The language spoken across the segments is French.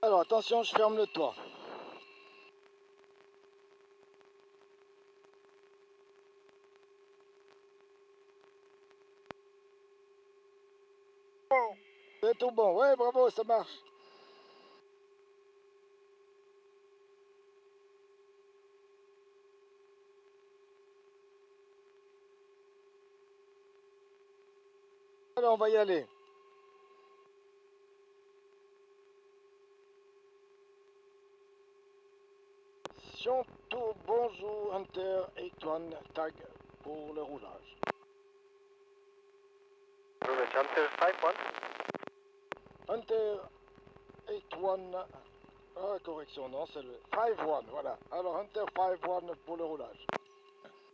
Alors attention, je ferme le toit. Bon. C'est tout bon, ouais, bravo, ça marche. Alors on va y aller. Tout bonjour Hunter et Antoine, tag pour le roulage. Hunter 5-1. Hunter et Antoine, ah correction, non c'est le 5-1, voilà. Alors Hunter 5-1 pour le roulage.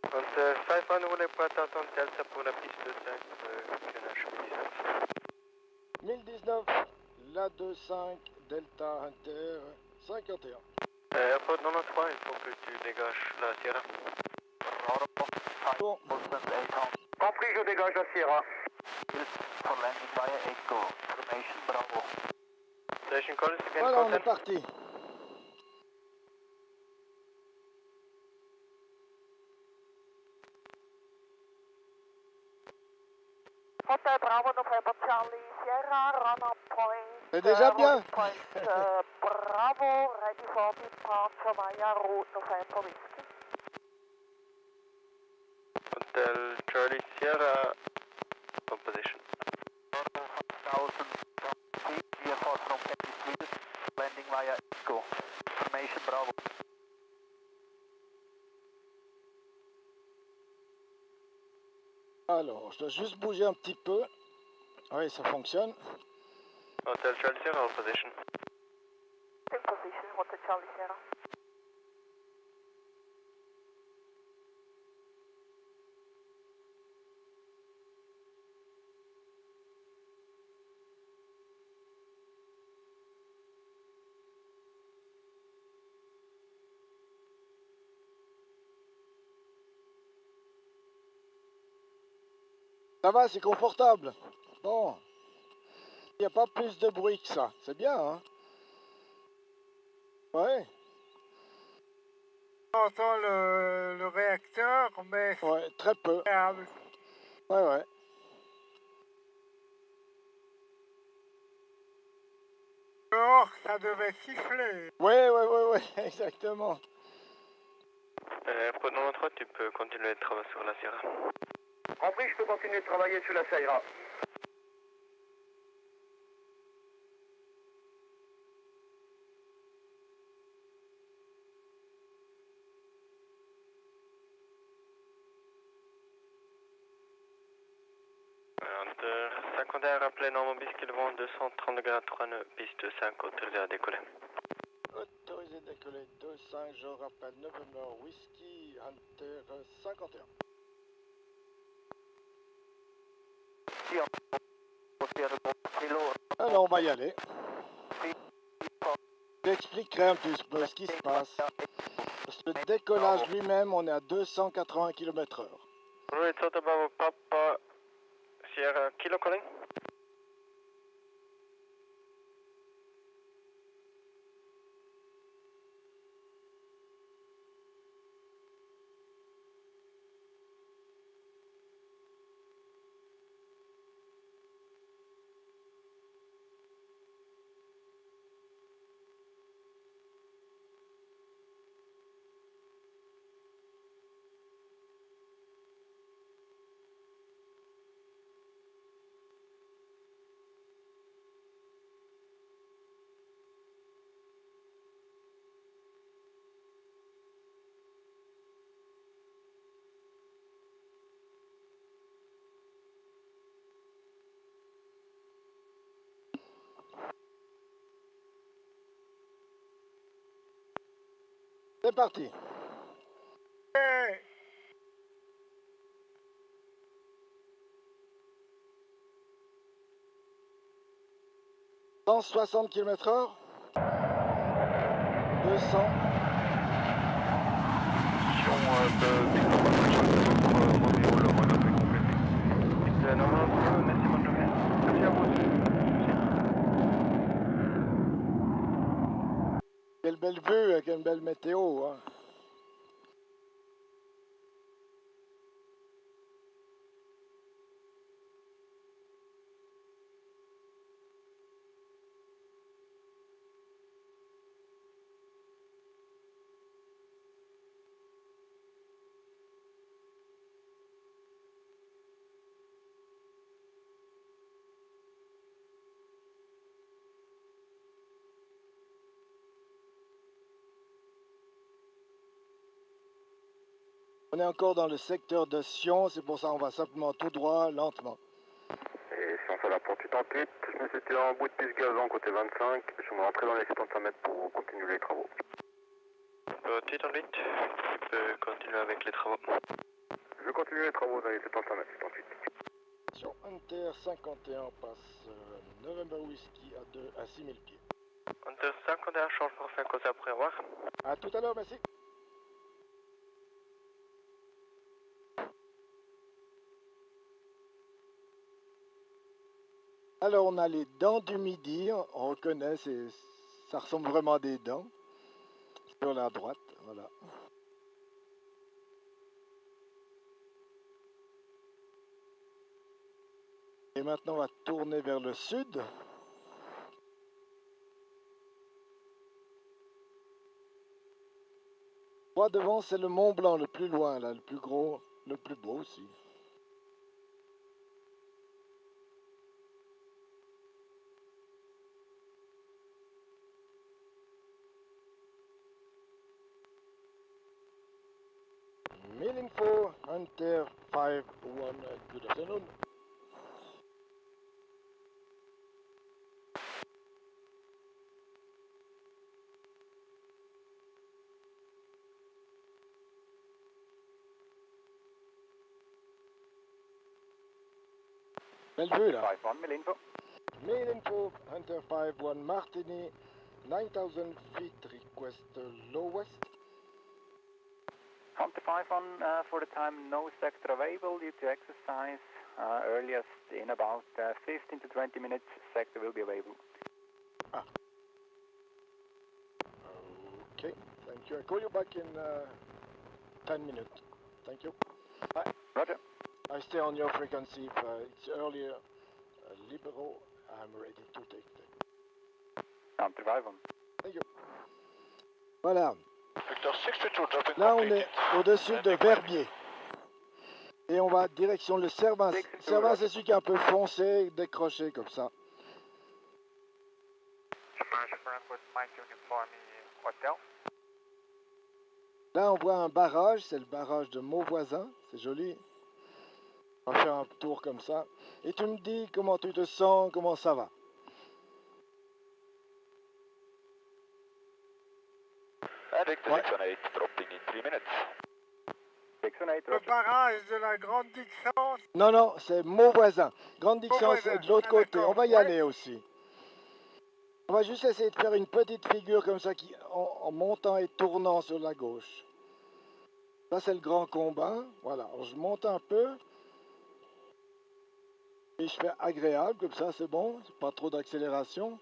Hunter 5-1, roulez pour attention Delta pour la piste 5, QNH 1019, la 2-5, Delta Hunter 51. Airport 93, il faut que tu dégages la Sierra. Bon. Compris, je dégage la Sierra. For landing via Echo. Formation Bravo. Station call is again Voilà, on est contact. parti. Hotel Bravo November Charlie Sierra, run up point. C'est déjà bien. Point Bravo, ready for departure via route November Whiskey. Hotel Charlie Sierra, on position. 1000 feet, VFR from Kennedy Street, landing via Echo. Formation Bravo. Alors, je dois juste bouger un petit peu. Oui, ça fonctionne. Hotel Charlie Sierra, on position. In position, Hotel Charlie Sierra. Ça va, c'est confortable. Bon. Il n'y a pas plus de bruit que ça. C'est bien, hein? Ouais. On entend le réacteur, mais c'est Ouais, très peu. agréable. Ouais, ouais. Dehors, ça devait siffler. Ouais, ouais, ouais, ouais, exactement. Airport 93, tu peux continuer de travailler sur la Sierra. Compris, je peux continuer de travailler sur la Sierra. Hunter 51, rappelez Normand bis qu'il vend 230 degrés 39, piste 5, autorisé à décoller. Autorisé à décoller 2-5, je rappelle, November Whiskey, Hunter 51. Alors, on va y aller. J'expliquerai un petit peu ce qui se passe. Parce que le décollage lui-même, on est à 280 km/h. Route Hotel Bravo Papa Sierra Kilo calling. C'est parti. Hey, 160 km/h. 200. Merci, bonne journée. Merci à vous. Quelle belle vue, avec une belle météo. Hein. On est encore dans le secteur de Sion, c'est pour ça qu'on va simplement tout droit, lentement. Et si on fait la poursuite en piste, je me situe en bout de piste gazon côté 25. Je vais rentrer dans les 75 mètres pour continuer les travaux. Titre 8, tu peux continuer avec les travaux. Je vais continuer les travaux dans les 75 mètres, 78. Sion Hunter 51 passe November Whiskey à 6000 pieds. Hunter 51, change pour 5 aux après, au revoir. A tout à l'heure, merci. Alors on a les dents du midi, on reconnaît, ça ressemble vraiment à des dents. Sur la droite, voilà. Et maintenant on va tourner vers le sud. Droit devant c'est le Mont Blanc, le plus loin, là, le plus gros, le plus beau aussi. Mail info, Hunter 51, good afternoon. Belle vue là. 51, mail info. Mail info, Hunter 51, Martini, 9000 feet, request lowest. Hunter 51, for the time no sector available due to exercise. Earliest in about 15 to 20 minutes, sector will be available. Okay, thank you. I'll call you back in 10 minutes. Thank you. Roger. I stay on your frequency. If it's earlier, liberal, I'm ready to take the... Hunter 51. Thank you. Voilà. Victor 62, dropping Là, on est au-dessus de Verbier. Et on va direction le Cervin. Cervin, c'est celui qui est un peu foncé, décroché comme ça. Là, on voit un barrage, c'est le barrage de Mauvoisin. C'est joli. On va faire un tour comme ça. Et tu me dis comment tu te sens, comment ça va. Victor 618, dropping in 3 minutes. 618, Le Roger. barrage de la Grande Dixence. Non, non, c'est Mauvoisin. Grande Dixence, c'est de l'autre côté. On va y aller aussi. On va juste essayer de faire une petite figure comme ça en montant et tournant sur la gauche. Ça, c'est le grand combat. Voilà, alors, je monte un peu. Et je fais agréable, comme ça, c'est bon. Pas trop d'accélération.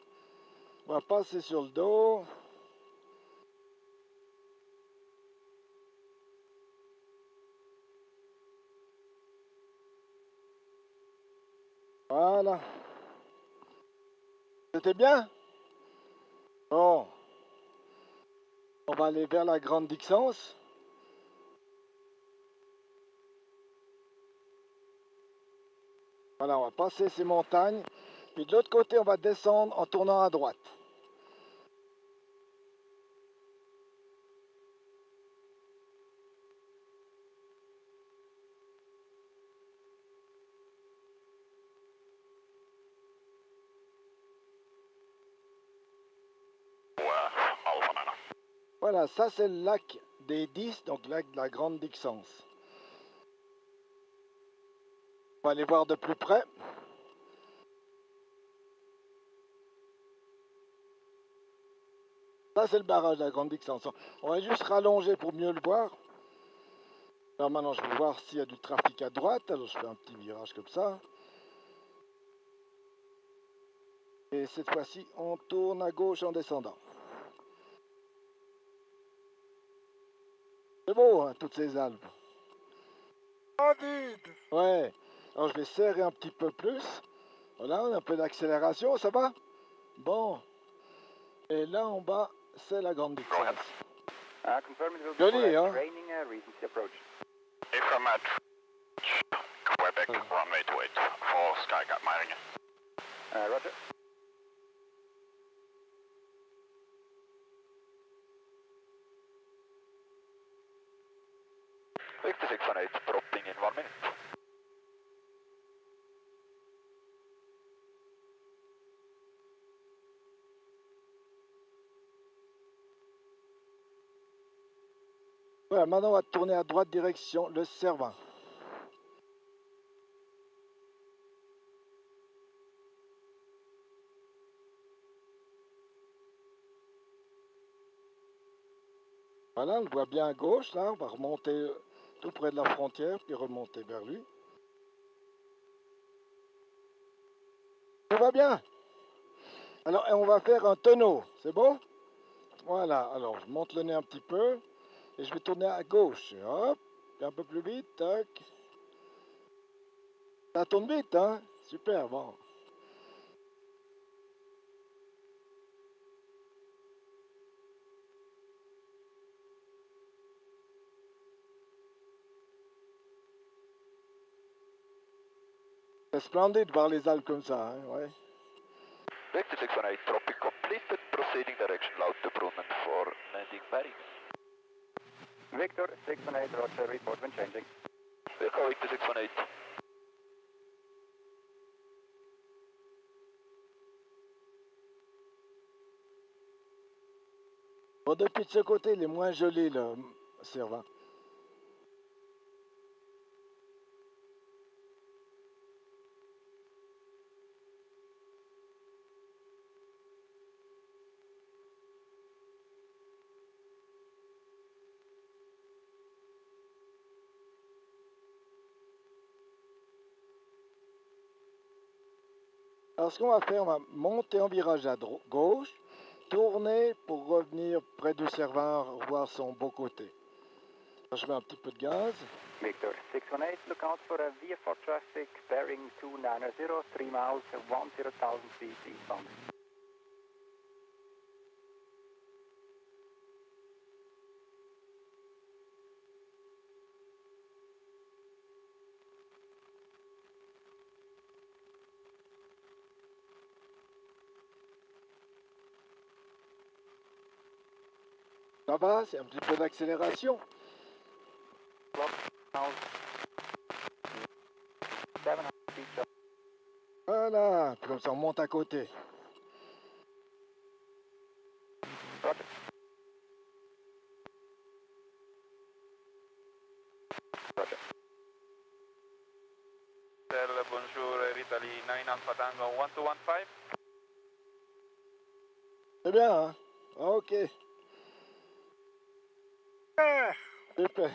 On va passer sur le dos. Voilà. C'était bien? Bon. On va aller vers la Grande Dixence. Voilà, on va passer ces montagnes. Puis de l'autre côté, on va descendre en tournant à droite. Voilà, ça c'est le lac des 10, donc le lac de la Grande Dixence. On va aller voir de plus près. Ça c'est le barrage de la Grande Dixence. On va juste rallonger pour mieux le voir. Alors maintenant je vais voir s'il y a du trafic à droite. Alors je fais un petit virage comme ça. Et cette fois-ci on tourne à gauche en descendant. beau, hein, toutes ces Alpes. Splendide. Ouais. Alors je vais serrer un petit peu plus. Voilà, on a un peu d'accélération, ça va? Bon. Et là en bas, c'est la grande distance. Confirm it will be Joli, for hein? training recency approach. From Quebec, runway 28 for Skygap Meiringen. Roger. Victor 618, dropping in 1 minute. Voilà, maintenant on va tourner à droite direction le Cervin. Voilà, on le voit bien à gauche, là, on va remonter tout près de la frontière, puis remonter vers lui. Tout va bien. Alors, on va faire un tonneau, c'est bon? Voilà, alors je monte le nez un petit peu, et je vais tourner à gauche. Hop, et un peu plus vite, tac. Ça tourne vite, hein? Super, bon. C'est splendide de voir les Alpes comme ça, hein, ouais. Victor 618, dropping completed, proceeding direction Lauterbrunnen for landing Paris. Victor 618, roger, report when changing. Victor 618. Bon, depuis de ce côté, il est moins joli, le Cervin. Alors ce qu'on va faire, on va monter en virage à gauche, tourner pour revenir près du Cervin, voir son beau côté. Alors, je mets un petit peu de gaz. Victor 618, look out for a VFR traffic, bearing 290, 3 miles, 10,000 feet eastbound. Ça va, c'est un petit peu d'accélération. 700 feet. Voilà, puis comme ça on monte à côté. Roger. Roger. Bonjour, Italy 9 Alpha Tango 1215. C'est bien, hein? Ok, Super. super.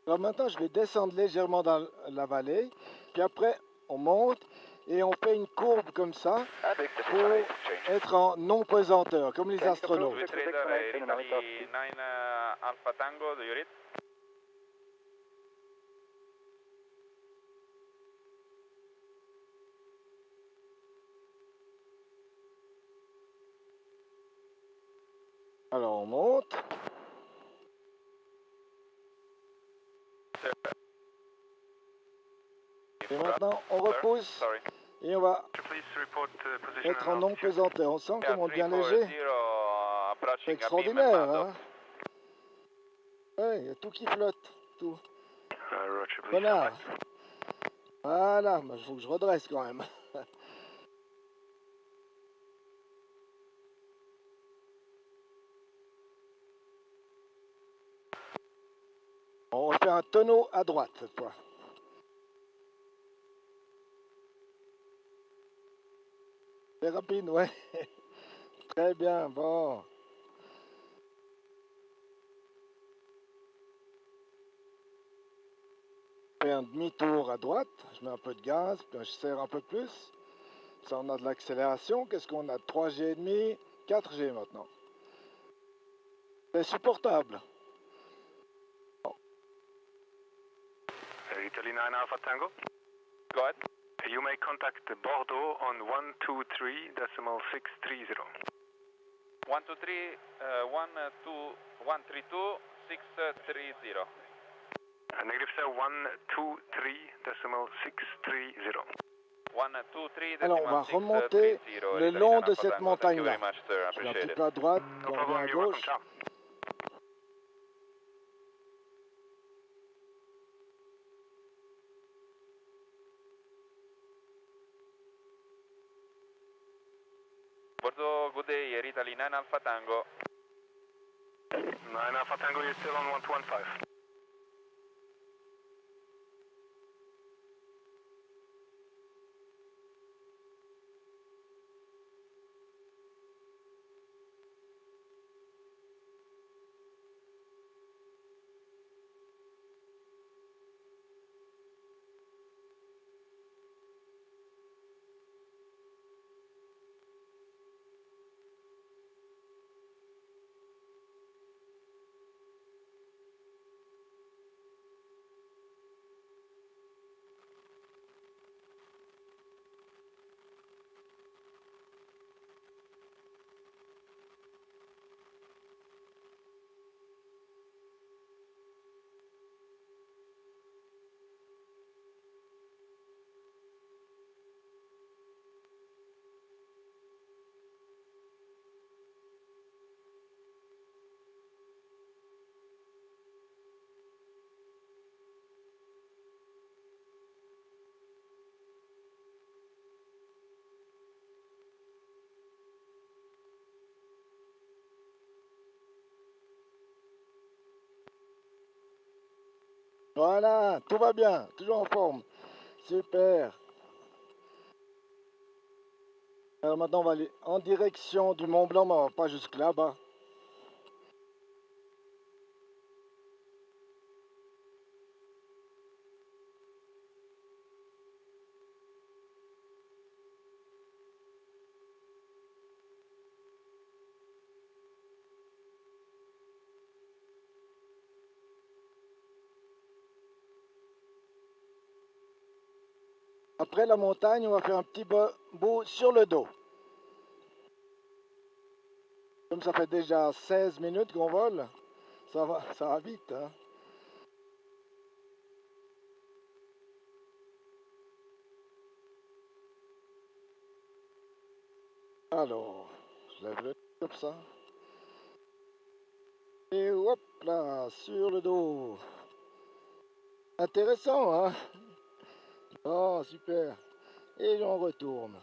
Alors maintenant, je vais descendre légèrement dans la vallée, puis après, on monte et on fait une courbe comme ça Victor pour 618, change. être en non-pesanteur, comme les astronautes. Trader, Italy 9 Alpha Tango, do you read? Alors on monte. Et maintenant, on repousse Sorry. et on va Please report position être en non-pesanteur. On sent qu'on monte bien léger. C'est extraordinaire, hein? Ouais, il y a tout qui flotte, tout. Voilà. Voilà, il faut que je redresse quand même. On refait un tonneau à droite cette fois. C'est rapide, ouais. Très bien, bon. Je fais un demi-tour à droite, je mets un peu de gaz, puis je serre un peu plus. Ça, on a de l'accélération. Qu'est-ce qu'on a? 3G et demi, 4G maintenant. C'est supportable. Italy 9 Alpha Tango. Go ahead. You may contact Bordeaux on 123.630. 123, 132, 630. Negative sir, 123.630. 123. Alors on va remonter le long de cette montagne-là. Je vais un petit peu à droite, No on revient à problem, you're welcome, gauche. ciao. Bordeaux, good day, Air Italy 9 Alpha Tango. 9 Alpha Tango, you're still on 1215. Voilà, tout va bien, toujours en forme. Super. Alors maintenant on va aller en direction du Mont Blanc, mais on va pas jusque là-bas. Après la montagne, on va faire un petit bout sur le dos. Comme ça fait déjà 16 minutes qu'on vole, ça va vite. Hein. Alors, je lève le comme ça. Et hop là, sur le dos. Intéressant, hein? Oh, super. Et j'en retourne.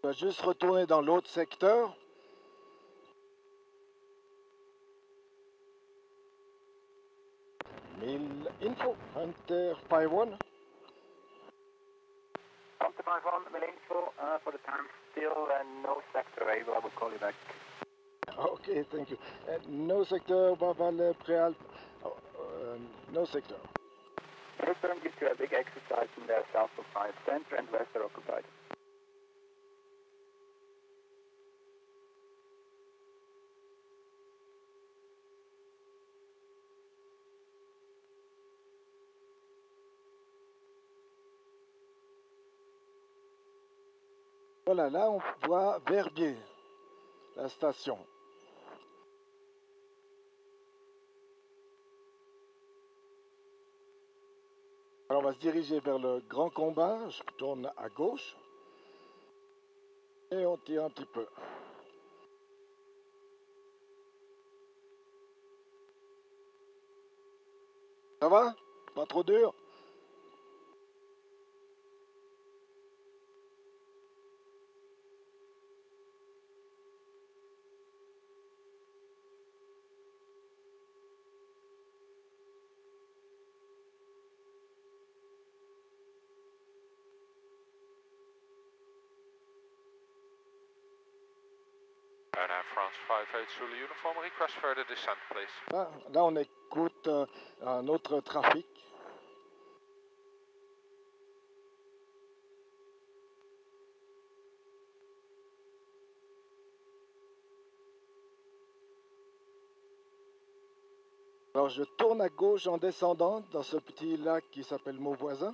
Je vais juste retourner dans l'autre secteur. Info, Hunter 51. Hunter 51, mail info, for the time still no sector able, I will call you back. Okay, thank you. No sector, Bavale, Prealp. No sector. Confirm gives you a big exercise in the south of 5 center and west are occupied. Voilà, là on voit Verbier, la station. Alors on va se diriger vers le grand combat, je tourne à gauche. Et on tire un petit peu. Ça va? Pas trop dur? France 58 Zulu Uniform, request further descent, please. Là, on écoute un autre trafic. Alors, je tourne à gauche en descendant dans ce petit lac qui s'appelle Mauvoisin.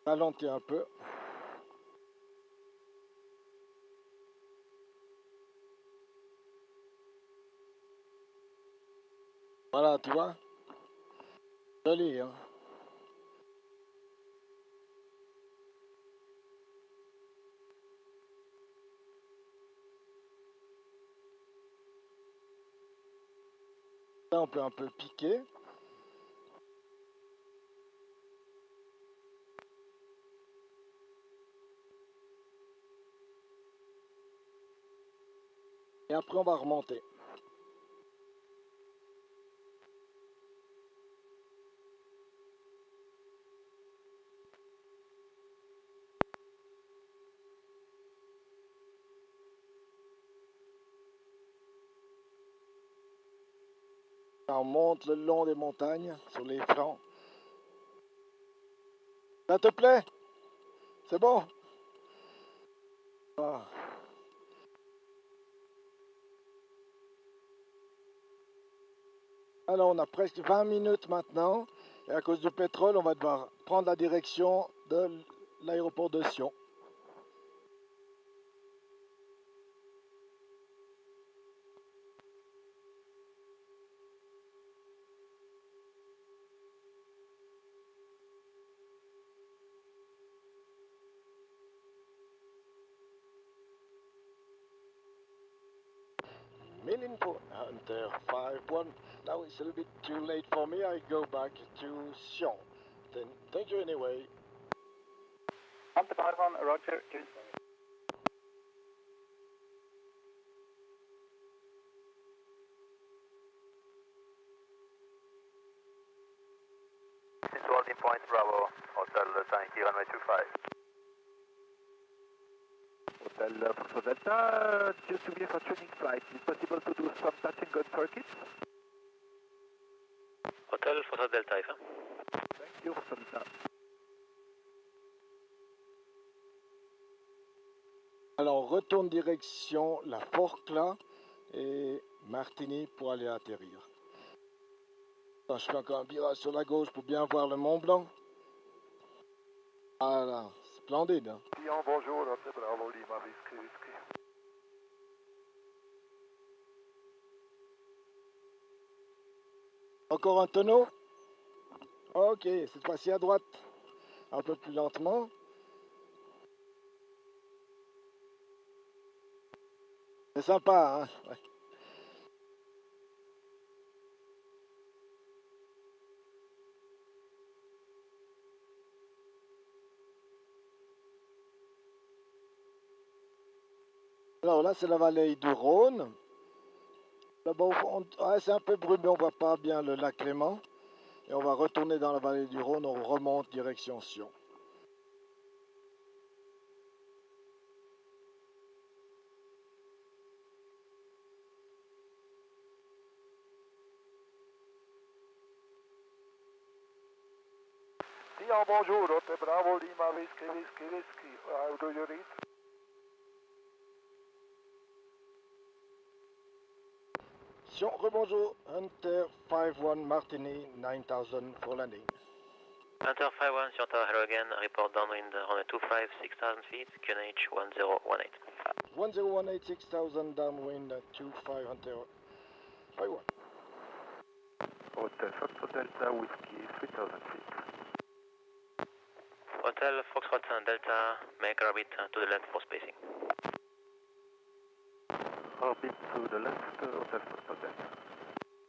Ralentis un peu. Voilà, tu vois. Joli, hein. Là, on peut un peu piquer. Et après, on va remonter. On monte le long des montagnes, sur les flancs. Ça te plaît? C'est bon? Ah. Alors, on a presque 20 minutes maintenant. Et à cause du pétrole, on va devoir prendre la direction de l'aéroport de Sion. Million for Hunter 5-1. Now it's a little bit too late for me. I go back to Sion. Then thank you anyway. Hunter 5-1, roger. Since holding point Bravo, Hotel Yankee runway 25. Hotel Foxtrot Delta, just to be for training flight, is it possible to do some touching on circuits? Hotel Foxtrot Delta, IFA. Thank you, Foxtrot Delta. Alors on retourne direction la Forclaz et Martigny pour aller atterrir. Attends, je fais encore un virage sur la gauche pour bien voir le Mont Blanc. Voilà, splendide. Hein? Bonjour, Hotel Bravo Lima, Whisky. Encore un tonneau? Ok, cette fois-ci à droite. Un peu plus lentement. C'est sympa, hein? Ouais. Alors là, c'est la vallée du Rhône. Là-bas, ouais, c'est un peu brumeux, on voit pas bien le lac Léman. Et on va retourner dans la vallée du Rhône, on remonte direction Sion. Sion, bonjour, Hotel Bravo Lima, Whisky. How do you read? Sion, rebonjour, Hunter 5-1 Martigny 9000 for landing. Hunter 5-1, Sion Tower, hello again, report downwind runway 25, 6,000 feet, QNH 1018. 1018, 6000 downwind, 25 Hunter 5-1. Hotel Foxtrot Delta, Whiskey, 3000 feet. Hotel Foxtrot Delta, make orbit to the left for spacing. Orbit to the left, Hotel Foxtrot Delta.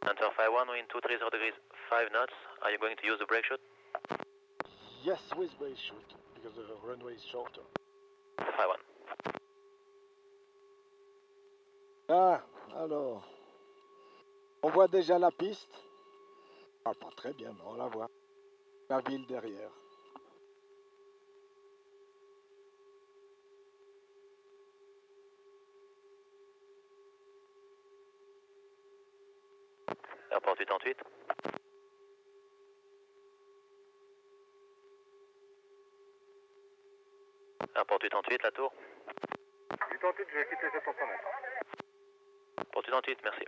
Hunter 5-1, wind 230 degrees, 5 knots. Are you going to use the brake chute? Yes, with brake chute, because the runway is shorter. 5-1. Ah, alors, on voit déjà la piste. Ah, pas très bien, mais on la voit. La ville derrière. Airport 88. Airport 88, la tour. 88, je vais quitter 700 mètres. Port 88, merci.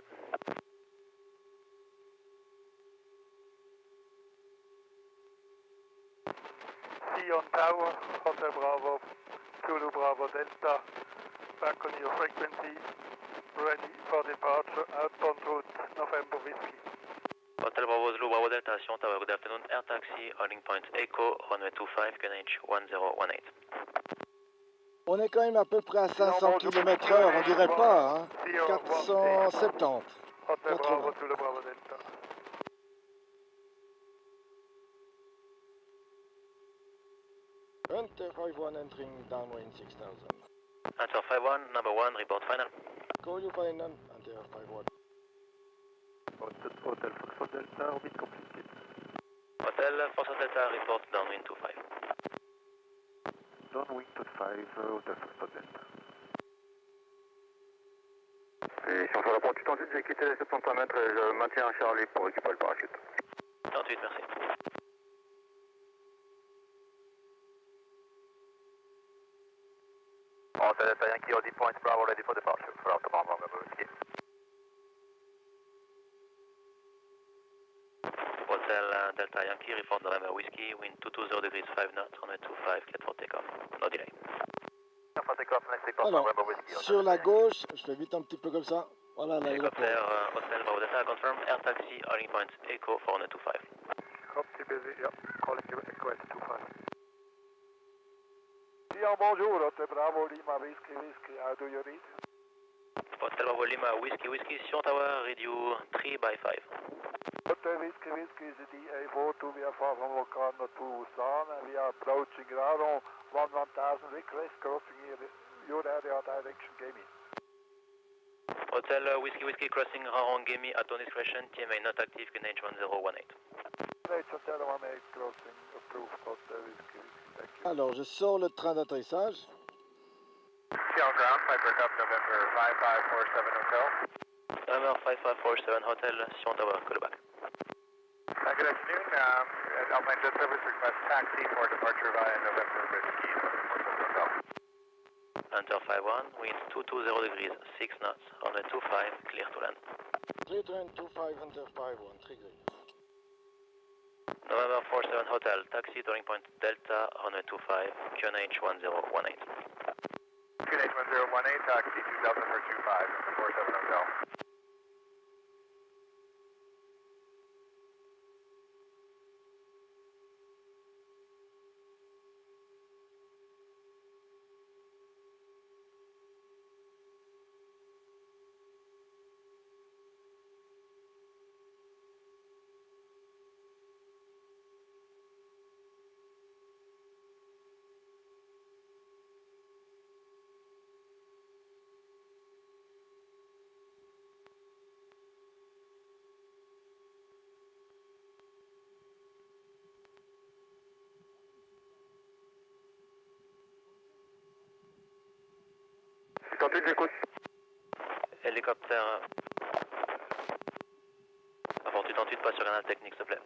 Sion Tower, Hotel Bravo, Zulu Bravo Delta, back on your frequency, ready for departure, outbound route, November Whiskey. Hotel Bravo Zulu Bravo Delta, Sion Tower, good afternoon, air taxi, holding point Echo, runway 25, QNH 1018. On est quand même à peu près à 500 km/h, on dirait pas, hein. 470. Hotel 80. Bravo, Zulu Bravo Delta. Hunter 51 entering downwind 6000. Hunter 51, number 1, report final. Call you final, Hunter 51. Hotel Foxtrot Delta, orbit completed. Hotel Foxtrot Delta, report downwind 25. Downwind 25, Hotel Foxtrot Delta. Et si on fait la porte 88, j'ai quitté les 700 mètres et je maintiens Charlie pour récupérer le parachute. 88, merci. Hotel Delta Yankee, holding point Bravo, ready for departure for autobahn November Whiskey. Hotel Delta Yankee, report November Whiskey, wind 220 degrees 5 knots, runway 25, cleared for takeoff. No delay. For takeoff, let's take off Alors, November Whiskey. sur la gauche, je fais vite un petit peu comme ça. Voilà l'aéroport. Hélicoptère Hotel Bravo Delta, confirm, air taxi, holding point Echo for runway 25. Copy busy, yeah, calling you Echo 25. Sion, bonjour, Hotel Bravo, Lima, Whiskey, Whiskey, how do you read? Hotel Bravo Lima, Whiskey, Whiskey, Sion Tower, read you 3 by 5. Hotel Whiskey, Whiskey is the DA42, we are far from Locarno to Busan, and we are approaching Radon 1000 request, crossing your area direction, Gaming. Hotel Whiskey, Whiskey, crossing Rarangemi at own discretion, TMA not active, QNH 1018. Hotel 18 crossing, approved, Hotel Whiskey, Whiskey, thank you. Alors, je sors le train d'atterrissage. Sion ground, Piper Cup, November 5547 Hotel. November 5547 Hotel, Sion Tower, call back. Good afternoon. Alpine Jet Service request taxi for departure via November Whiskey, Hotel. Hunter 51, wind 220 degrees, 6 knots, runway 25, clear to land. Return 25 Hunter 51, trigger. November 47 Hotel, taxi, turning point Delta, runway 25, QNH 1018. QNH 1018, taxi 2000 for 25, 47 Hotel. J'écoute. Hélicoptère. Avant 88, pas sur canal technique, s'il te plaît.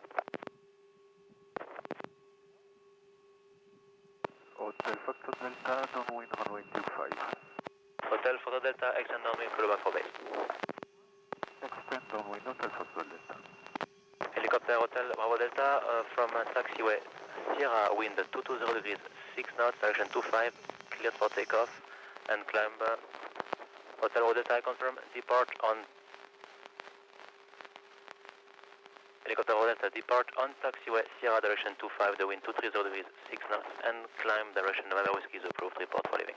Hotel Foxtrot Delta, downwind runway 25. Hotel Photo Delta, extend downwind, call back for base. Extend downwind, Hotel Foxtrot Delta. Helicopter Hotel Bravo Delta, from taxiway Sierra, wind 220 degrees, 6 knots, direction 25, cleared for takeoff, and climb. Hotel Bravo Delta, confirm, depart on. Helicopter Bravo Delta, depart on taxiway Sierra, direction 25, the wind 230 degrees, 6 knots, and climb direction November Whiskey is approved, report for leaving.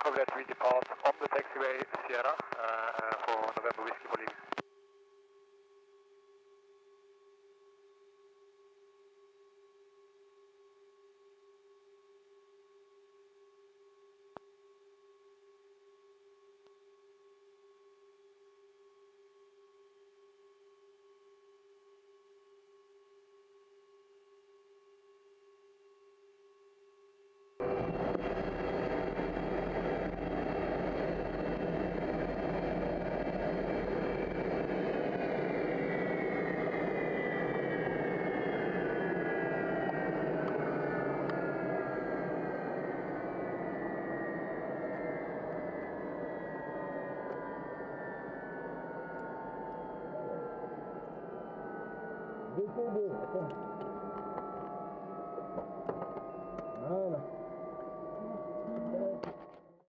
Congrats, we depart on the taxiway Sierra for November Whiskey for leaving. Essayez de...